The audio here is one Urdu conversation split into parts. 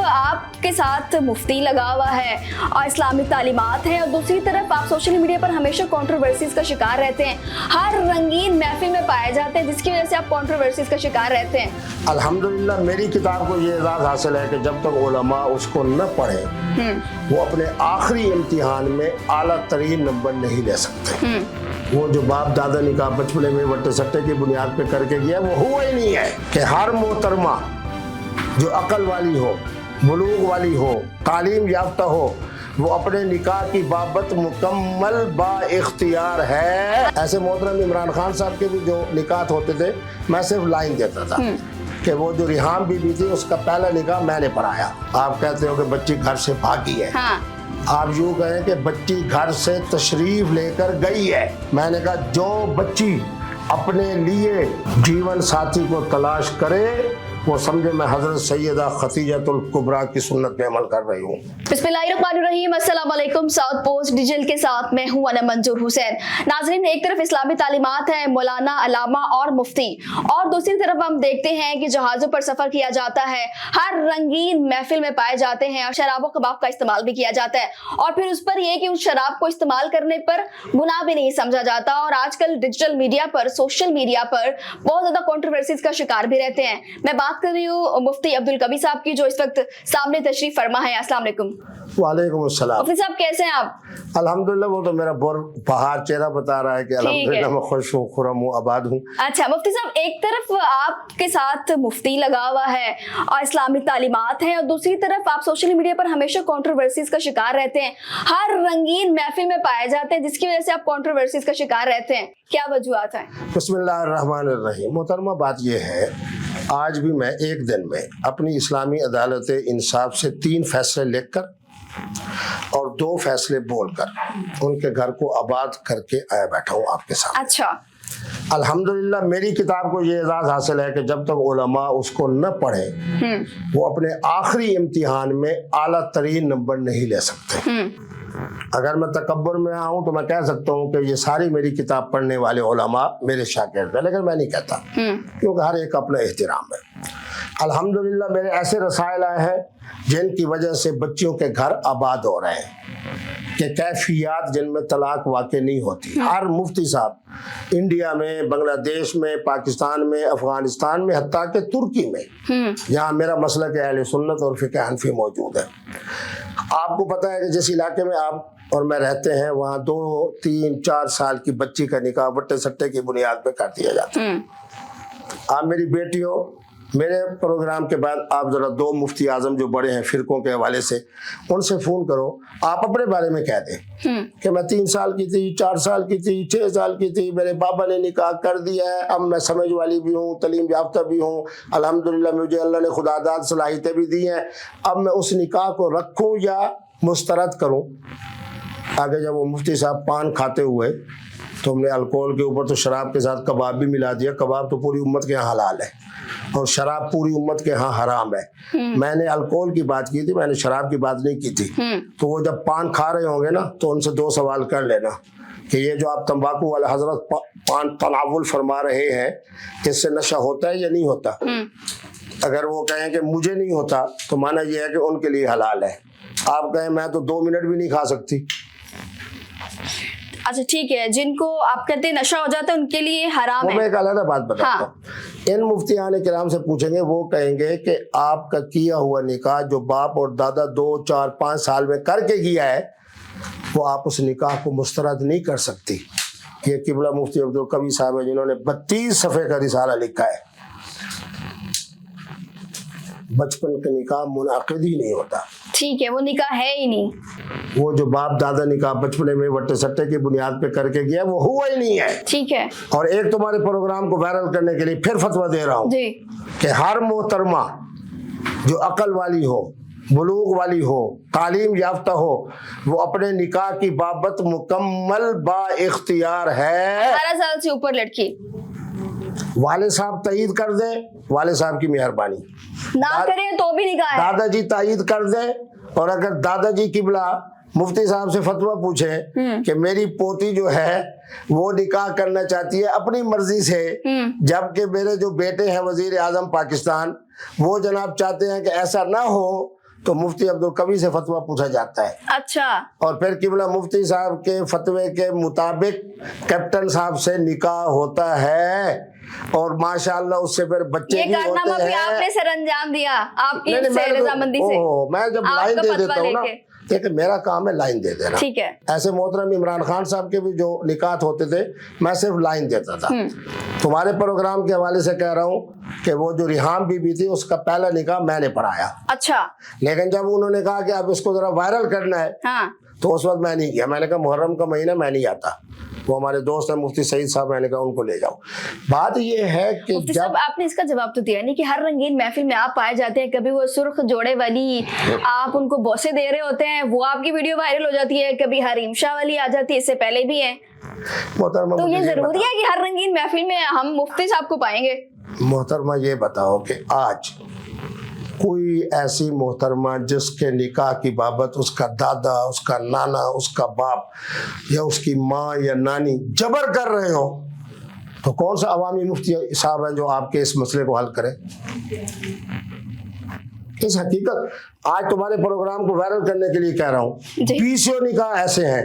آپ کے ساتھ مفتی لگا ہوا ہے اور اسلامی تعلیمات ہیں، اور دوسری طرف آپ سوشل میڈیا پر ہمیشہ کنٹروورسیز کا شکار رہتے ہیں، ہر رنگین محفل میں پائے جاتے ہیں، جس کی وجہ سے آپ کنٹروورسیز کا شکار رہتے ہیں۔ الحمدللہ میری کتاب کو یہ اعزاز حاصل ہے کہ جب تک علماء اس کو نہ پڑھیں وہ اپنے آخری امتحان میں اعلیٰ ترین نمبر نہیں لے سکتے۔ وہ جو باپ دادا نکاح بچپنے میں وٹے سٹے کی بنیاد پہ کر کے گیا وہ ہوا ہی نہیں ہے کہ ہر محترمہ جو عقل والی ہو، بلوغ والی ہو، تعلیم یافتہ ہو، وہ اپنے نکاح کی بابت مکمل با اختیار ہے۔ ایسے محترم عمران خان صاحب کے بھی جو نکاح ہوتے تھے میں صرف لائن دیتا تھا کہ وہ جو ریحام بی بی تھی اس کا پہلا نکاح میں نے پڑھایا۔ آپ کہتے ہو کہ بچی گھر سے بھاگی ہے، آپ یوں کہیں کہ بچی گھر سے تشریف لے کر گئی ہے۔ میں نے کہا جو بچی اپنے لیے جیون ساتھی کو تلاش کرے وہ سمجھے میں حضرت سیدہ خدیجۃ الکبریٰ کی سنت پہ عمل کر رہی ہوں۔ بسم اللہ الرحمن الرحیم، السلام علیکم۔ ساؤتھ پوسٹ ڈیجیٹل کے ساتھ میں ہوں انا منظور حسین۔ ناظرین، ایک طرف اسلامی تعلیمات ہیں، مولانا، علامہ اور مفتی، اور دوسری طرف ہم دیکھتے ہیں کہ جہازوں پر سفر کیا جاتا ہے، ہر رنگین محفل میں پائے جاتے ہیں اور شراب و کباب کا استعمال بھی کیا جاتا ہے، اور پھر اس پر یہ کہ اس شراب کو استعمال کرنے پر گناہ بھی نہیں سمجھا جاتا، اور آج کل ڈیجیٹل میڈیا پر، سوشل میڈیا پر بہت زیادہ کنٹروورسیز کا شکار بھی رہتے ہیں۔ میں بات کر رہی ہوں مفتی عبدالقوی صاحب کی جو اس وقت سامنے تشریف فرما ہے۔ السلام علیکم۔ وعلیکم السلام۔ مفتی صاحب کیسے ہیں آپ؟ الحمدللہ، وہ تو میرا بہار چہرہ بتا رہا ہے کہ الحمدللہ میں خوش ہوں، خرم ہوں، آباد ہوں۔ اچھا مفتی صاحب، ایک طرف آپ کے ساتھ مفتی لگا ہوا ہے اور اسلامی تعلیمات ہیں، اور دوسری طرف آپ سوشل میڈیا پر ہمیشہ کنٹروورسیز کا شکار رہتے ہیں، ہر رنگین محفل میں پائے جاتے ہیں، جس کی وجہ سے آپ کنٹروورسیز کا شکار رہتے ہیں، کیا وجوہات ہیں؟ بسم اللہ الرحمن الرحیم۔ محترمہ، بات یہ ہے آج بھی میں ایک دن میں اپنی اسلامی عدالت انصاف سے 3 فیصلے لکھ کر اور 2 فیصلے بول کر ان کے گھر کو آباد کر کے آیا بیٹھا ہوں آپ کے ساتھ۔ اچھا، الحمدللہ میری کتاب کو یہ اعزاز حاصل ہے کہ جب تک علماء اس کو نہ پڑھیں وہ اپنے آخری امتحان میں اعلیٰ ترین نمبر نہیں لے سکتے۔ اگر میں تکبر میں آؤں تو میں کہہ سکتا ہوں کہ یہ ساری میری کتاب پڑھنے والے علماء میرے شاگرد ہیں، لیکن میں نہیں کہتا کیونکہ ہر ایک اپنا احترام ہے۔ الحمدللہ میرے ایسے رسائل آئے ہیں جن کی وجہ سے بچیوں کے گھر آباد ہو رہے ہیں کہ کیفیات جن میں طلاق واقع نہیں ہوتی۔ ہر مفتی صاحب انڈیا میں، بنگلہ دیش میں، پاکستان میں، افغانستان میں، حتیٰ کہ ترکی میں، جہاں میرا مسلک اہل سنت اور فقہ حنفی موجود ہے۔ آپ کو پتہ ہے کہ جس علاقے میں آپ اور میں رہتے ہیں وہاں 2، 3، 4 سال کی بچی کا نکاح وٹے سٹے کی بنیاد پہ کر دیا جاتا ہے۔ آپ میری بیٹیوں، میرے پروگرام کے بعد آپ ذرا 2 مفتی اعظم جو بڑے ہیں فرقوں کے حوالے سے، ان سے فون کرو، آپ اپنے بارے میں کہہ دیں کہ میں 3 سال کی تھی، 4 سال کی تھی، 6 سال کی تھی، میرے بابا نے نکاح کر دیا ہے، اب میں سمجھ والی بھی ہوں، تعلیم یافتہ بھی ہوں، الحمدللہ مجھے اللہ نے خدا داد صلاحیتیں بھی دی ہیں، اب میں اس نکاح کو رکھوں یا مسترد کروں۔ آگے جب وہ مفتی صاحب پان کھاتے ہوئے تو ہم نے الکوہل کے اوپر تو شراب کے ساتھ کباب بھی ملا دیا۔ کباب تو پوری امت کے ہاں حلال ہے اور شراب پوری امت کے ہاں حرام ہے۔ میں نے الکوہل کی بات کی تھی، میں نے شراب کی بات نہیں کی تھی۔ تو وہ جب پان کھا رہے ہوں گے نا تو ان سے 2 سوال کر لینا کہ یہ جو آپ تمباکو والا حضرت پان تناول فرما رہے ہیں اس سے نشہ ہوتا ہے یا نہیں ہوتا؟ اگر وہ کہیں کہ مجھے نہیں ہوتا تو مانا یہ ہے کہ ان کے لیے حلال ہے۔ آپ کہیں میں تو 2 منٹ بھی نہیں کھا سکتی۔ اچھا ٹھیک ہے، جن کو آپ کہتے ہیں نشہ ہو جاتا ہے ان کے لیے حرام ہے۔ میں ایک علیحدہ بات بتاتا ہوں، ان مفتیان کرام سے پوچھیں گے وہ کہیں گے کہ آپ کا کیا ہوا نکاح جو باپ اور دادا 2، 4، 5 سال میں کر کے کیا ہے وہ آپ اس نکاح کو مسترد نہیں کر سکتی۔ یہ قبلہ مفتی عبدالقوی صاحب ہیں جنہوں نے 32 صفحے کا رسالہ لکھا ہے۔ بچپن کا نکاح منعقد ہی نہیں ہوتا۔ ٹھیک ہے، وہ نکاح ہے ہی نہیں۔ وہ جو باپ دادا نکاح بچپنے میں وٹے سٹے کی بنیاد پہ کر کے گیا وہ ہوا ہی نہیں ہے۔ ٹھیک ہے، اور ایک تمہارے پروگرام کو وائرل کرنے کے لیے پھر فتویٰ دے رہا ہوں کہ ہر محترمہ جو عقل والی ہو، بلوغ والی ہو، تعلیم یافتہ ہو، وہ اپنے نکاح کی بابت مکمل با اختیار ہے۔ 18 سال سے اوپر لڑکی والد صاحب تائید کر دیں، والد صاحب کی مہربانی، نہ کریں تو بھی نکاح ہے۔ دادا جی تائید کر دیں، اور اگر دادا جی قبلہ مفتی صاحب سے فتویٰ پوچھے کہ میری پوتی جو ہے وہ نکاح کرنا چاہتی ہے اپنی مرضی سے، جبکہ میرے جو بیٹے ہیں وزیر اعظم پاکستان وہ جناب چاہتے ہیں کہ ایسا نہ ہو، تو مفتی عبدالقوی سے فتویٰ پوچھا جاتا ہے. اچھا. اور پھر قبلہ مفتی صاحب کے فتوے کے مطابق کیپٹن صاحب سے نکاح ہوتا ہے اور ماشاءاللہ اس سے پھر بچے بھی ہوتے ہیں. بھی آپ نے سر انجام دیا آپ کی رضامندی سے. میں جب لائن دے دیتا ہوں نا، دیکھیں میرا کام ہے لائن دے دینا. ٹھیک ہے. ایسے محترم عمران خان صاحب کے بھی جو نکاح ہوتے تھے میں صرف لائن دیتا تھا. تمہارے پروگرام کے حوالے سے کہہ رہا ہوں کہ وہ جو ریحام بی بی تھی اس کا پہلا نکاح میں نے پڑھایا. اچھا. لیکن جب انہوں نے کہا کہ اب اس کو ذرا وائرل کرنا ہے تو اس وقت میں نہیں کیا. میں نے کہا محرم کا مہینہ میں نہیں آتا. وہ ہمارے دوست ہیں مفتی سعید صاحب، میں نے کہا ان کو لے جاؤ. بات یہ ہے کہ جب آپ نے اس کا جواب تو دیا نہیں کہ ہر رنگین محفل میں آپ پائے جاتے ہیں، کبھی وہ سرخ جوڑے والی آپ ان کو بوسے دے رہے ہوتے ہیں، وہ آپ کی ویڈیو وائرل ہو جاتی ہے، کبھی حریم شاہ والی آ جاتی ہے، اس سے پہلے بھی ہے. تو یہ ضروری ہے کہ ہر رنگین محفل میں ہم مفتی صاحب کو پائیں گے؟ محترمہ یہ بتاؤ کہ آج کوئی ایسی محترمہ جس کے نکاح کی بابت اس کا دادا، اس کا نانا، اس کا باپ یا اس کی ماں یا نانی جبر کر رہے ہو، تو کون سا عوامی مفتی صاحب ہیں جو آپ کے اس مسئلے کو حل کرے؟ اس حقیقت آج تمہارے پروگرام کو وائرل کرنے کے لیے کہہ رہا ہوں. 20 نکاح ایسے ہیں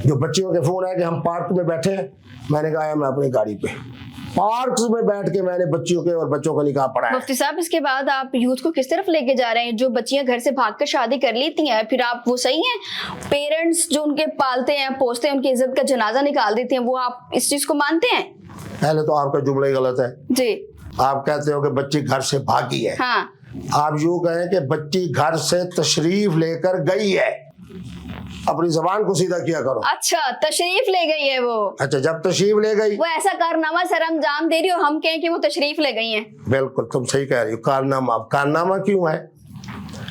جو بچیوں کے فون ہے کہ ہم پارک میں بیٹھے ہیں. میں نے کہا میں اپنی گاڑی پہ پارک میں بیٹھ کے میں نے بچیوں کے اور بچوں کا نکاح پڑھایا. مفتی صاحب اس کے بعد آپ یوتھ کو کس طرف لے کے جا رہے ہیں؟ جو بچیاں گھر سے بھاگ کر شادی کر لیتی ہیں پھر آپ وہ صحیح ہیں؟ پیرنٹس جو ان کے پالتے ہیں پوستے ہیں ان کی عزت کا جنازہ نکال دیتے ہیں، وہ آپ اس چیز کو مانتے ہیں؟ پہلے تو آپ کا جملہ ہی غلط ہے جی. آپ کہتے ہو کہ بچی گھر سے بھاگی ہے. ہاں. آپ یوں کہیں کہ بچی گھر سے تشریف لے کر گئی ہے. اپنی زبان کو سیدھا کیا کرو. اچھا تشریف لے گئی ہے وہ. اچھا جب تشریف لے گئی وہ ایسا کارنامہ سر انجام دے رہی ہو، ہم کہیں کہ وہ تشریف لے گئی ہیں. بالکل تم صحیح کہہ رہی ہو. کارنامہ، کارنامہ کیوں ہے؟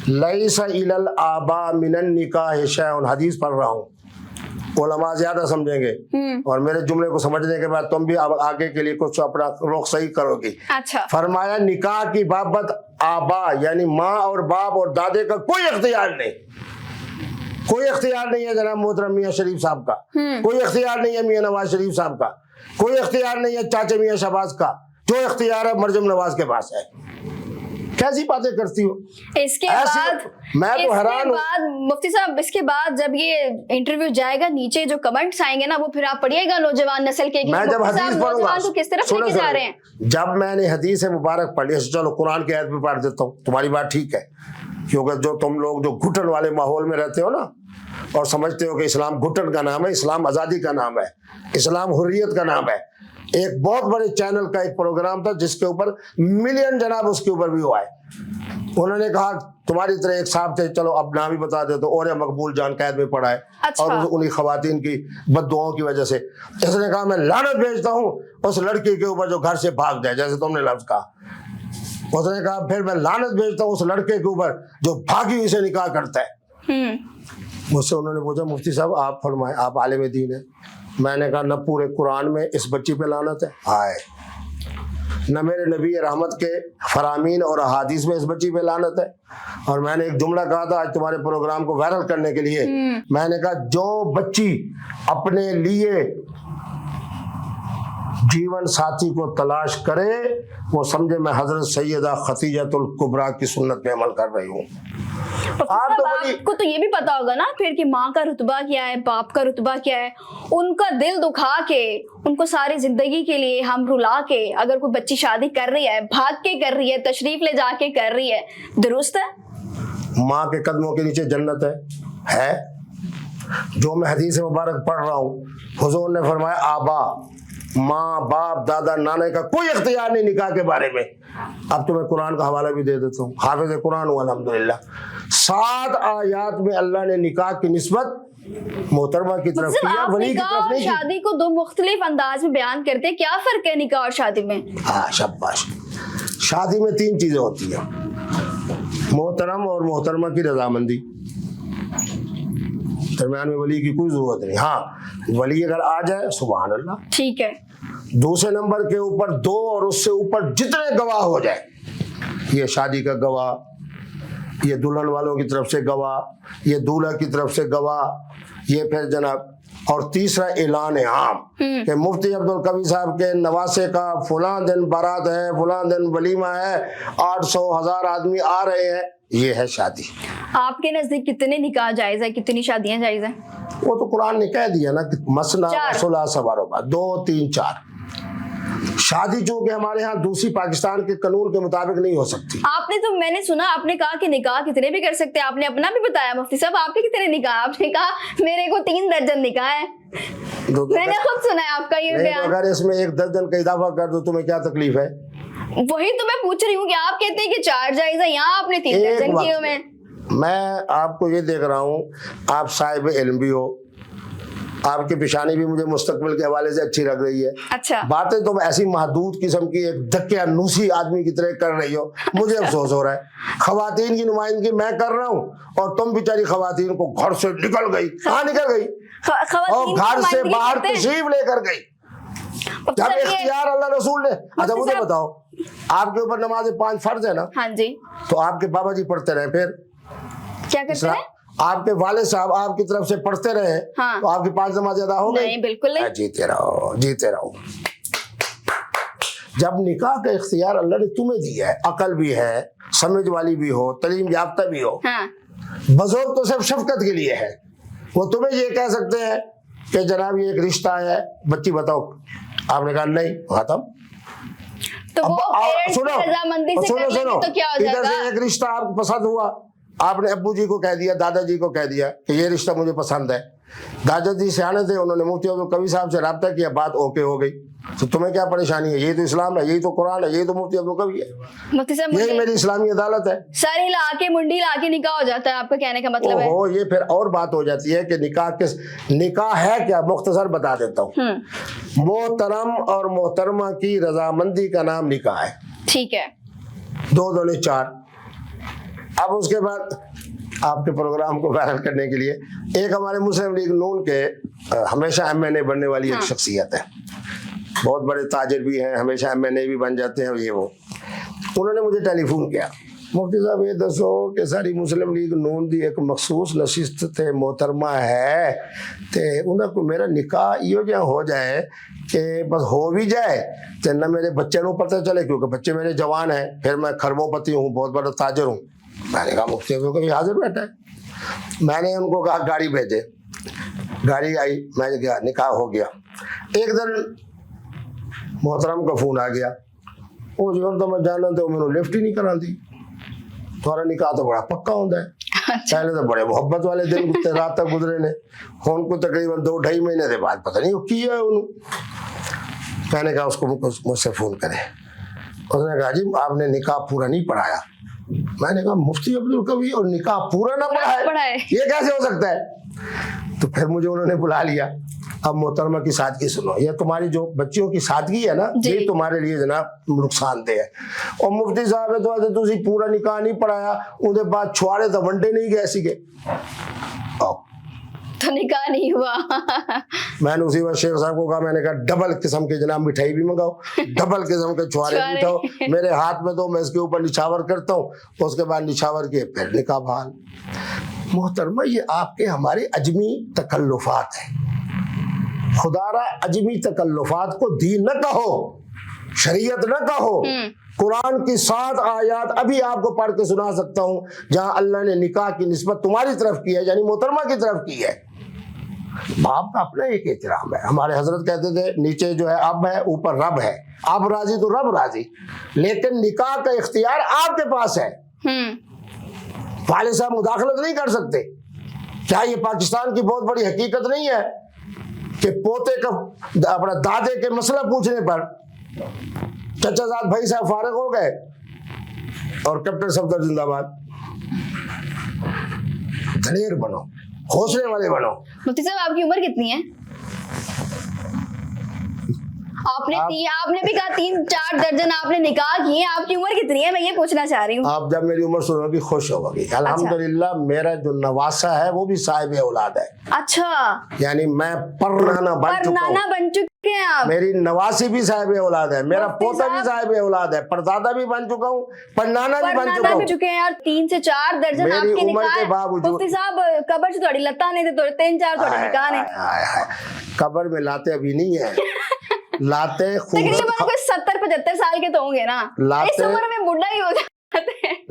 لیس الی الآباء من النکاح شیء، حدیث پڑھ رہا ہوں. علماء زیادہ سمجھیں گے اور میرے جملے کو سمجھنے کے بعد تم بھی آگے کے لیے کچھ اپنا رخ صحیح کرو گی. اچھا. فرمایا نکاح کی بابت آبا یعنی ماں اور باپ اور دادے کا کوئی اختیار نہیں. کوئی اختیار نہیں ہے جناب محترم میاں شریف صاحب کا، کوئی اختیار نہیں ہے میاں نواز شریف صاحب کا، کوئی اختیار نہیں ہے چاچا میاں شہباز کا. جو اختیار ہے مرجم نواز کے پاس ہے. کیسی باتیں کرتی ہو؟ اس کے بعد میں تو حیران ہوں. مفتی صاحب اس کے بعد جب یہ انٹرویو جائے گا نیچے جو کمنٹس آئیں گے نا وہ پھر آپ پڑھیے گا نوجوان نسل کے. میں جب حدیث پڑھوں گا تو کس طرف لے کے جا رہے ہیں؟ جب میں نے حدیث مبارک پڑھی، چلو قرآن کی آیت بھی پڑھ دیتا ہوں. تمہاری بات ٹھیک ہے کیونکہ جو تم لوگ جو گھٹن والے ماحول میں رہتے ہو نا اور سمجھتے ہو کہ اسلام گھٹن کا نام ہے، اسلام آزادی کا نام ہے، اسلام حریت کا نام ہے. ایک بہت بڑے چینل کا ایک پروگرام تھا جس کے اوپر ملین جناب اس کے اوپر بھی ہوا ہے. انہوں نے کہا تمہاری طرح ایک صاحب تھے، چلو اب نام ہی بتا دے تو اور مقبول جان قید میں پڑا ہے. اچھا. اور انہیں خواتین کی بد دعاؤں کی وجہ سے اس نے کہا میں لعنت بھیجتا ہوں اس لڑکی کے اوپر جو گھر سے بھاگ جائے، جیسے تم نے لفظ کہا. اس نے کہا پھر میں لعنت بھیجتا ہوں اس لڑکے کے اوپر جو بھاگی ہوئی سے نکاح کرتا ہے. مجھ سے انہوں نے پوچھا مفتی صاحب آپ فرمائیں، آپ عالم دین ہیں. میں نے کہا نہ پورے قرآن میں اس بچی پہ لعنت ہے ہائے، نہ میرے نبی رحمت کے فرامین اور احادیث میں اس بچی پہ لعنت ہے. اور میں نے ایک جملہ کہا تھا آج تمہارے پروگرام کو وائرل کرنے کے لیے، میں نے کہا جو بچی اپنے لیے جیون ساتھی کو تلاش کرے وہ سمجھے میں حضرت سیدہ خدیجۃ الکبریٰ کی سنت پہ عمل کر رہی ہوں. آپ کو تو یہ بھی پتا ہوگا نا پھر کہ ماں کا رتبہ کیا ہے، باپ کا رتبہ کیا ہے. ان کا دل دکھا کے ان کو ساری زندگی کے لیے ہم رلا کے اگر کوئی بچی شادی کر رہی ہے، بھاگ کے کر رہی ہے، تشریف لے جا کے کر رہی ہے، درست ہے؟ ماں کے قدموں کے نیچے جنت ہے. جو میں حدیث مبارک پڑھ رہا ہوں حضور نے فرمایا آبا، ماں باپ دادا نانے کا کوئی اختیار نہیں نکاح کے بارے میں. اب تو میں قرآن کا حوالہ بھی دے دیتا ہوں، حافظ قرآن ہوں الحمدللہ. 7 آیات میں اللہ نے نکاح کی نسبت محترمہ کی طرف کیا، ولی کی طرف نہیں. شادی کو 2 مختلف انداز میں بیان کرتے ہیں، کیا فرق ہے نکاح اور شادی میں؟ ہاں شاباش. شادی میں 3 چیزیں ہوتی ہیں، محترم اور محترمہ کی رضامندی، درمیان میں ولی کی کوئی ضرورت نہیں. ہاں ولی اگر آ جائے سبحان اللہ ٹھیک ہے. دوسرے نمبر کے اوپر 2 اور اس سے اوپر جتنے گواہ ہو جائے، یہ شادی کا گواہ، یہ دلہن والوں کی طرف سے گواہ، یہ دولہا کی طرف سے گواہ، یہ پھر جناب. اور تیسرا اعلان عام کہ مفتی عبدالقوی صاحب کے نواسے کا فلاں دن بارات ہے، فلاں دن ولیمہ ہے، 800 1000 آدمی آ رہے ہیں. یہ ہے شادی. آپ کے نزدیک کتنے نکاح جائز ہے, کتنی شادیاں جائز ہیں؟ وہ تو قرآن نے کہہ دیا نا کہ مسنا ثلاث ورباع, 2 3 4. شادی جو کہ ہمارے ہاں دوسری پاکستان کے قانون کے مطابق نہیں ہو سکتی. آپ نے تو, میں نے سنا آپ نے کہا کہ نکاح کتنے بھی کر سکتے ہیں, آپ نے اپنا بھی بتایا مفتی صاحب, آپ کے کتنے نکاح؟ آپ نے کہا میرے کو 3 درجن نکاح ہے. میں نے خود سنا ہے آپ کا یہ بیان. اگر اس میں 1 درجن کا اضافہ کر دو تمہیں کیا تکلیف ہے؟ وہی تو میں پوچھ رہی ہوں کہ آپ کہتے ہیں کہ 4 جائز ہے, یہاں آپ نے 3 درجن کیے ہوئے. میں آپ کو یہ دیکھ رہا ہوں, آپ صاحب علم بھی ہو, آپ کی پیشانی بھی مجھے مستقبل کے حوالے سے اچھی لگ رہی ہے. اچھا, باتیں تم ایسی محدود قسم کی ایک دکیا نوسی آدمی کی طرح کر رہی ہو, مجھے افسوس ہو رہا ہے. خواتین کی نمائندگی میں کر رہا ہوں اور تم بیچاری خواتین کو گھر سے نکل گئی. کہاں نکل گئی؟ اور گھر سے باہر تشریف لے کر گئی جب اختیار اللہ رسول نے. اچھا مجھے بتاؤ, آپ کے اوپر نماز 5 فرض ہے نا؟ ہاں جی. تو آپ کے بابا جی پڑھتے رہے, پھر کیا کرتے ہیں؟ آپ کے والد صاحب آپ کی طرف سے پڑھتے رہے, تو آپ کی 5 نمازیں ادا ہو گئی؟ نہیں, بالکل نہیں. جیتے رہو جیتے رہو. جب نکاح کا اختیار اللہ نے تمہیں دیا ہے, عقل بھی ہے, سمجھ والی بھی ہو, تعلیم یافتہ بھی ہو, بزرگ تو صرف شفقت کے لیے ہے. وہ تمہیں یہ کہہ سکتے ہیں کہ جناب یہ ایک رشتہ ہے, بچی بتاؤ. آپ نے کہا نہیں, ختم. تو وہ سنو ادھر سے ایک رشتہ آپ کو پسند ہوا, آپ نے ابو جی کو کہہ دیا, دادا جی کو کہہ دیا کہ یہ رشتہ مجھے پسند ہے. دادا جی سیانے تھے, انہوں نے مفتی عبدالقوی صاحب سے رابطہ کیا, بات اوکے ہو گئی. تو تمہیں کیا پریشانی ہے؟ یہی تو اسلام ہے, یہی تو قرآن ہے, یہی تو مفتی عبدالقوی ہے, یہی میری اسلامی عدالت ہے. ساری لا کے منڈی لا کے نکاح ہو جاتا ہے, آپ کا کہنے کا مطلب ہے. یہ پھر اور بات ہو جاتی ہے کہ نکاح ہے کیا. مختصر بتا دیتا ہوں. محترم اور محترمہ کی رضامندی کا نام نکاح ہے. ٹھیک ہے, 2 2 4. اب اس کے بعد آپ کے پروگرام کو وائرل کرنے کے لیے ایک ہمارے مسلم لیگ نون کے ہمیشہ MNA بننے والی ایک شخصیت ہے, بہت بڑے تاجر بھی ہیں, ہمیشہ MNA بھی بن جاتے ہیں یہ وہ. انہوں نے مجھے ٹیلی فون کیا, مفتی صاحب یہ دسو کہ ساری مسلم لیگ نون دی ایک مخصوص نشست تے محترمہ ہے تے انہوں کو میرا نکاح یہ جہاں ہو جائے کہ بس ہو بھی جائے تے نہ میرے بچے نو پتہ چلے, کیونکہ بچے میرے جوان ہیں, پھر میں کھربوں پتی ہوں, بہت بڑا تاجر ہوں. میں نے کہا مفتی صاحب کبھی حاضر بیٹھا ہے. میں نے ان کو کہا گاڑی بھیجے, گاڑی آئی, میں نے کہا نکاح ہو گیا. ایک دن محترم کا فون آ گیا, وہ جو تو میں جانا تو میں نے لفٹ ہی نہیں کرا دی. تھوڑا نکاح تو بڑا پکا ہوتا ہے, پہلے تو بڑے محبت والے دن رات تک گزرے نے, ہوں کو تقریباً 2 2.5 مہینے کے بعد پتہ نہیں وہ کیا ہے انہوں. میں نے کہا اس کو مجھ سے فون کرے. اس نے کہا جی آپ نے نکاح پورا نہیں پڑھایا. میں نے کہا مفتی عبدالقوی اور نکاح پورا نہ پڑھائے, یہ کیسے ہو سکتا ہے؟ تو پھر مجھے انہوں نے بلا لیا. اب محترمہ کی سادگی سنو, یہ تمہاری جو بچیوں کی سادگی ہے نا, یہ تمہارے لیے جناب نقصان دہ ہے. اور مفتی صاحب نے تو تسی پورا نکاح نہیں پڑھایا, اندر بعد چھوارے تو ونڈے نہیں گئے سی گے, تو نکاح نہیں ہوا. میں نے اسی وقت شیخ صاحب کو کہا, میں نے کہا ڈبل قسم کے جناب مٹھائی بھی منگاؤ, ڈبل قسم کے چھوارے بھی اٹھاؤ, میرے ہاتھ میں دو, میں اس کے اوپر نچھاور کرتا ہوں, اس کے بعد نچھاور کے پھر نکاح بحال. محترمہ یہ آپ کے ہمارے عجمی تکلفات ہیں. خدا را عجمی تکلفات کو دین نہ کہو, شریعت نہ کہو. قرآن کی 7 آیات ابھی آپ کو پڑھ کے سنا سکتا ہوں جہاں اللہ نے نکاح کی نسبت تمہاری طرف کی ہے, یعنی محترمہ کی طرف کی ہے. باپ کا اپنا ایک احترام ہے. ہمارے حضرت کہتے تھے نیچے جو ہے اب ہے, اوپر رب ہے, اب راضی تو رب راضی, لیکن نکاح کا اختیار آپ کے پاس ہے. والد صاحب مداخلت نہیں کر سکتے. کیا یہ پاکستان کی بہت بڑی حقیقت نہیں ہے کہ پوتے کا اپنا دادے کے مسئلہ پوچھنے پر چچا زاد بھائی صاحب فارغ ہو گئے اور کیپٹن صفدر زندہ باد. دلیر بنو, حوصلے والے بنو. مفتی صاحب آپ کی عمر کتنی ہے؟ آپ نے بھی کہا 3 4 درجن آپ نے نکاح کیے, آپ کی عمر کتنی ہے میں یہ پوچھنا چاہ رہی ہوں. آپ جب میری عمر سنو گی خوش ہوگی. الحمدللہ میرا جو نواسا ہے وہ بھی صاحب اولاد ہے. اچھا, یعنی میں پرنانا بن چکا ہیں آپ. میری نواسی بھی صاحب اولاد ہے, میرا پوتا بھی صاحب اولاد ہے, پردادا بھی بن چکا ہوں, پرنانا بھی بن چکا ہوں. اور 3 سے 4 درجن آپ کے نکاح. مفتی صاحب قبر سے تھوڑی لتا نہیں تھے, 3 4 تھوڑے نکاح نے. قبر میں لاتے ابھی نہیں ہے, لاتے تقریباً 70 75 سال کے تو ہوں گے نا, اس عمر میں بڈھا ہی ہو جاتے ہیں.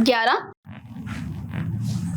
11।